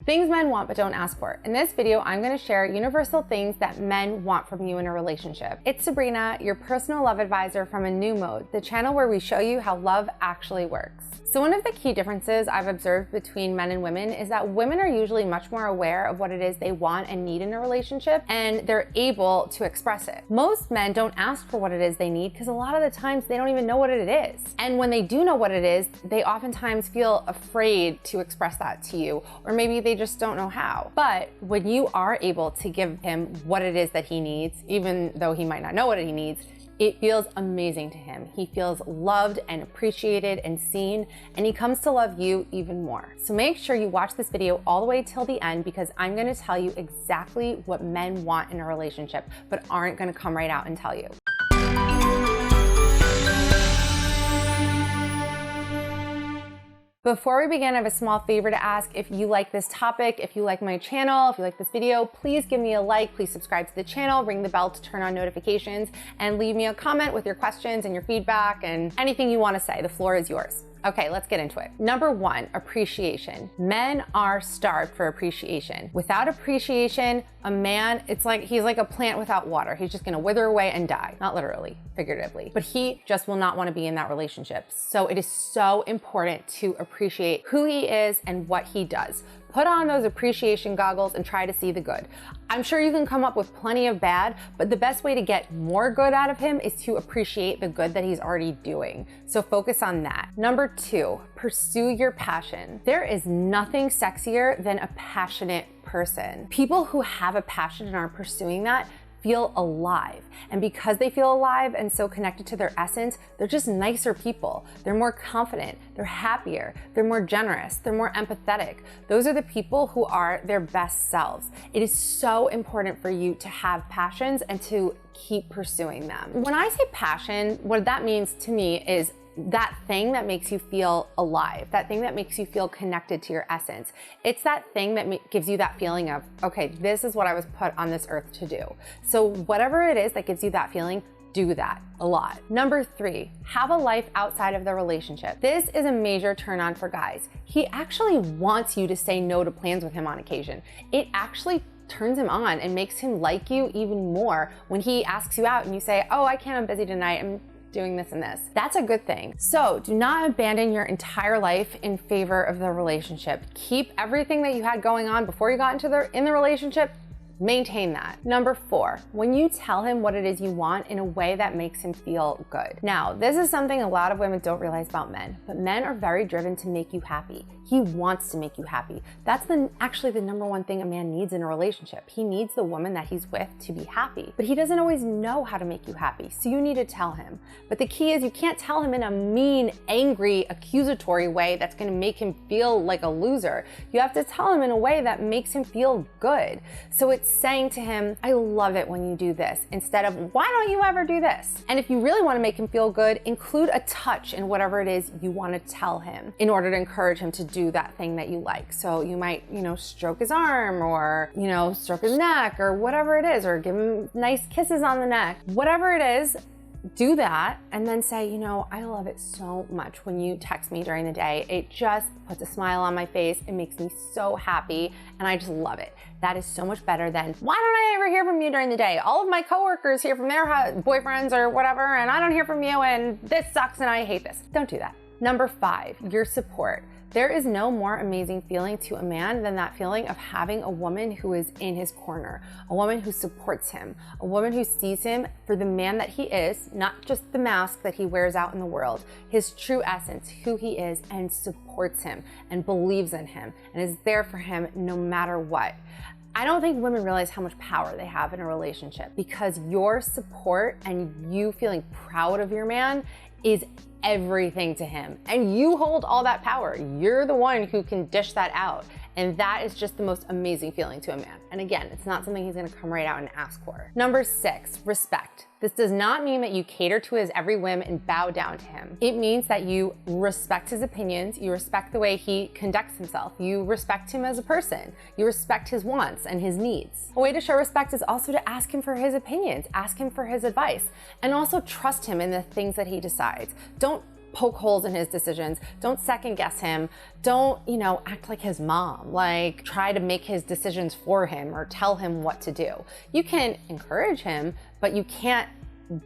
Things men want but don't ask for. In this video, I'm going to share universal things that men want from you in a relationship. It's Sabrina, your personal love advisor from A New Mode, the channel where we show you how love actually works. So one of the key differences I've observed between men and women is that women are usually much more aware of what it is they want and need in a relationship, and they're able to express it. Most men don't ask for what it is they need because a lot of the times they don't even know what it is. And when they do know what it is, they oftentimes feel afraid to express that to you, or maybe they just don't know how. But when you are able to give him what it is that he needs, even though he might not know what he needs, it feels amazing to him. He feels loved and appreciated and seen, and he comes to love you even more. So make sure you watch this video all the way till the end, because I'm gonna tell you exactly what men want in a relationship, but aren't gonna come right out and tell you. Before we begin, I have a small favor to ask. If you like this topic, if you like my channel, if you like this video, please give me a like, please subscribe to the channel, ring the bell to turn on notifications, and leave me a comment with your questions and your feedback and anything you want to say. The floor is yours. Okay, let's get into it. Number one, appreciation. Men are starved for appreciation. Without appreciation, a man, it's like he's like a plant without water. He's just gonna wither away and die. Not literally, figuratively. But he just will not want to be in that relationship. So it is so important to appreciate who he is and what he does. Put on those appreciation goggles and try to see the good. I'm sure you can come up with plenty of bad, but the best way to get more good out of him is to appreciate the good that he's already doing. So focus on that. Number two, pursue your passion. There is nothing sexier than a passionate person. People who have a passion and are pursuing that feel alive. And because they feel alive and so connected to their essence, they're just nicer people. They're more confident, they're happier, they're more generous, they're more empathetic. Those are the people who are their best selves. It is so important for you to have passions and to keep pursuing them. When I say passion, what that means to me is that thing that makes you feel alive, that thing that makes you feel connected to your essence. It's that thing that gives you that feeling of, okay, this is what I was put on this earth to do. So whatever it is that gives you that feeling, do that a lot. Number three, have a life outside of the relationship. This is a major turn on for guys. He actually wants you to say no to plans with him on occasion. It actually turns him on and makes him like you even more when he asks you out and you say, oh, I can't, I'm busy tonight, I'm doing this and this. That's a good thing. So do not abandon your entire life in favor of the relationship. Keep everything that you had going on before you got into the relationship. Maintain that. Number four, when you tell him what it is you want in a way that makes him feel good. Now, this is something a lot of women don't realize about men, but men are very driven to make you happy. He wants to make you happy. That's actually the number one thing a man needs in a relationship. He needs the woman that he's with to be happy, but he doesn't always know how to make you happy. So you need to tell him. But the key is you can't tell him in a mean, angry, accusatory way that's gonna make him feel like a loser. You have to tell him in a way that makes him feel good. So it's saying to him, I love it when you do this, instead of, why don't you ever do this? And if you really want to make him feel good, include a touch in whatever it is you want to tell him in order to encourage him to do that thing that you like. So you might, stroke his arm, or, stroke his neck, or whatever it is, or give him nice kisses on the neck. Whatever it is, do that, and then say, I love it so much when you text me during the day. It just puts a smile on my face. It makes me so happy, and I just love it. That is so much better than, why don't I ever hear from you during the day? All of my coworkers hear from their boyfriends or whatever, and I don't hear from you, and this sucks, and I hate this. Don't do that. Number five, your support. There is no more amazing feeling to a man than that feeling of having a woman who is in his corner, a woman who supports him, a woman who sees him for the man that he is, not just the mask that he wears out in the world, his true essence, who he is, and supports him and believes in him and is there for him no matter what. I don't think women realize how much power they have in a relationship, because your support and you feeling proud of your man is everything to him, and you hold all that power. You're the one who can dish that out, and that is just the most amazing feeling to a man. And again, it's not something he's gonna come right out and ask for. Number six, respect. This does not mean that you cater to his every whim and bow down to him. It means that you respect his opinions, you respect the way he conducts himself, you respect him as a person, you respect his wants and his needs. A way to show respect is also to ask him for his opinions, ask him for his advice, and also trust him in the things that he decides. Don't poke holes in his decisions. Don't second guess him. Don't, act like his mom, like try to make his decisions for him or tell him what to do. You can encourage him, but you can't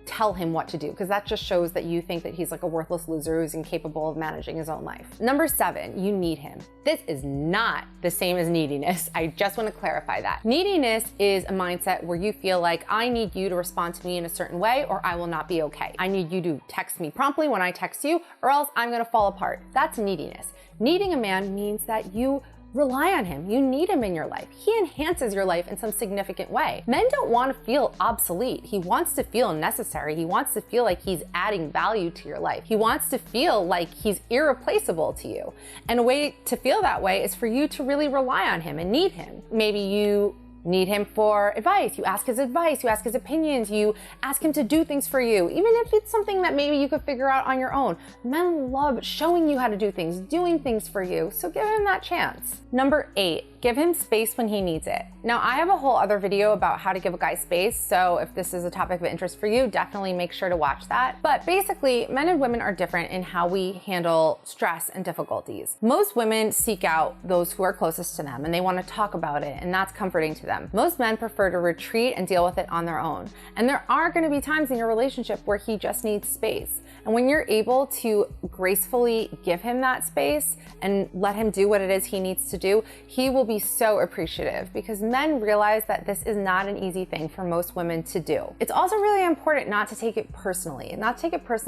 tell him what to do, because that just shows that you think that he's like a worthless loser who's incapable of managing his own life. Number 7, you need him. This is not the same as neediness. I just want to clarify that. Neediness is a mindset where you feel like I need you to respond to me in a certain way or I will not be okay. I need you to text me promptly when I text you or else I'm going to fall apart. That's neediness. Needing a man means that you rely on him. You need him in your life. He enhances your life in some significant way. Men don't want to feel obsolete. He wants to feel necessary. He wants to feel like he's adding value to your life. He wants to feel like he's irreplaceable to you. And a way to feel that way is for you to really rely on him and need him. Maybe you need him for advice. You ask his advice, you ask his opinions, you ask him to do things for you, even if it's something that maybe you could figure out on your own. Men love showing you how to do things, doing things for you, so give him that chance. Number 8, give him space when he needs it. Now, I have a whole other video about how to give a guy space, so if this is a topic of interest for you, definitely make sure to watch that. But basically, men and women are different in how we handle stress and difficulties. Most women seek out those who are closest to them and they want to talk about it, and that's comforting to them. Most men prefer to retreat and deal with it on their own. And there are going to be times in your relationship where he just needs space. And when you're able to gracefully give him that space and let him do what it is he needs to do, he will be so appreciative, because men realize that this is not an easy thing for most women to do. It's also really important not to take it personally,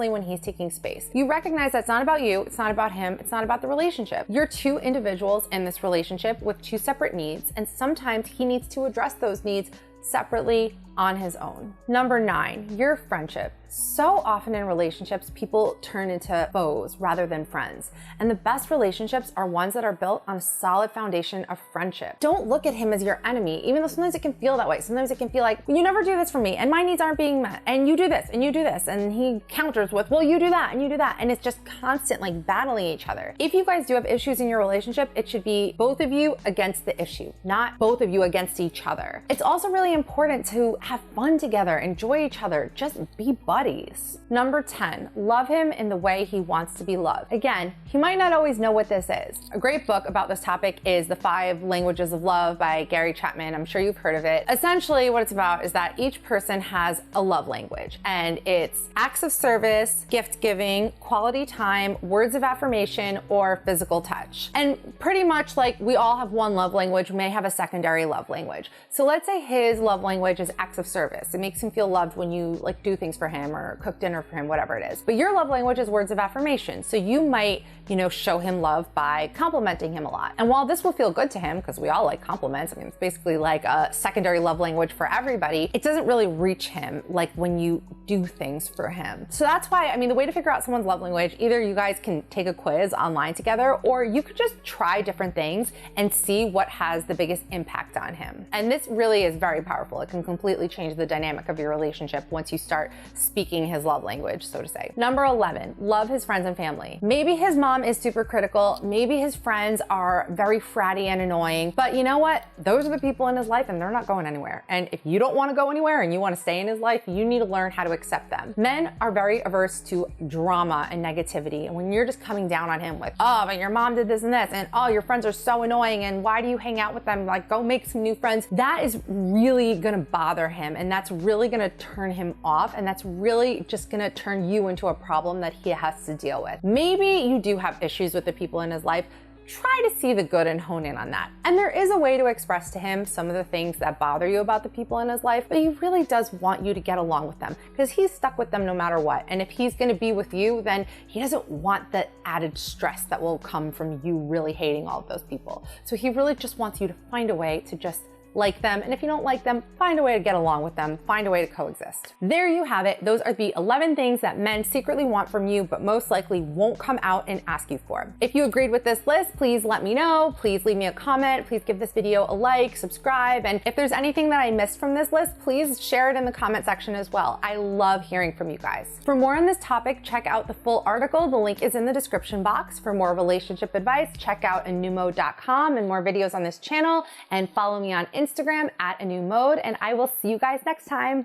when he's taking space. You recognize that it's not about you, it's not about him, it's not about the relationship. You're two individuals in this relationship with two separate needs, and sometimes he needs to address those needs separately on his own. Number 9, your friendship. So often in relationships, people turn into foes rather than friends. And the best relationships are ones that are built on a solid foundation of friendship. Don't look at him as your enemy, even though sometimes it can feel that way. Sometimes it can feel like, you never do this for me, and my needs aren't being met, and you do this, and you do this. And he counters with, well, you do that, and you do that. And it's just constant, like, battling each other. If you guys do have issues in your relationship, it should be both of you against the issue, not both of you against each other. It's also really important to have fun together, enjoy each other, just be buddies. Number 10, love him in the way he wants to be loved. Again, he might not always know what this is. A great book about this topic is The 5 Languages of Love by Gary Chapman. I'm sure you've heard of it. Essentially, what it's about is that each person has a love language, and it's acts of service, gift giving, quality time, words of affirmation, or physical touch. And pretty much like we all have one love language, we may have a secondary love language. So let's say his love language is acts of service. It makes him feel loved when you like do things for him or cook dinner for him, whatever it is. But your love language is words of affirmation. So you might, show him love by complimenting him a lot. And while this will feel good to him, because we all like compliments, I mean, it's basically like a secondary love language for everybody, it doesn't really reach him like when you do things for him. So that's why, the way to figure out someone's love language, either you guys can take a quiz online together, or you could just try different things and see what has the biggest impact on him. And this really is very powerful. It can completely change the dynamic of your relationship once you start speaking his love language, so to say. Number 11, love his friends and family. Maybe his mom is super critical. Maybe his friends are very fratty and annoying, but you know what? Those are the people in his life and they're not going anywhere. And if you don't want to go anywhere and you want to stay in his life, you need to learn how to accept them. Men are very averse to drama and negativity. And when you're just coming down on him with, oh, but your mom did this and this, and oh, your friends are so annoying, and why do you hang out with them? Like, go make some new friends. That is really gonna bother him, and that's really gonna turn him off, and that's really just gonna turn you into a problem that he has to deal with. Maybe you do have issues with the people in his life. Try to see the good and hone in on that. And there is a way to express to him some of the things that bother you about the people in his life, but he really does want you to get along with them, because he's stuck with them no matter what. And if he's gonna be with you, then he doesn't want the added stress that will come from you really hating all of those people. So he really just wants you to find a way to just like them, and if you don't like them, find a way to get along with them, find a way to coexist. There you have it. Those are the 11 things that men secretly want from you, but most likely won't come out and ask you for. If you agreed with this list, please let me know. Please leave me a comment. Please give this video a like, subscribe, and if there's anything that I missed from this list, please share it in the comment section as well. I love hearing from you guys. For more on this topic, check out the full article. The link is in the description box. For more relationship advice, check out anewmode.com and more videos on this channel, and follow me on Instagram @anewmode, and I will see you guys next time.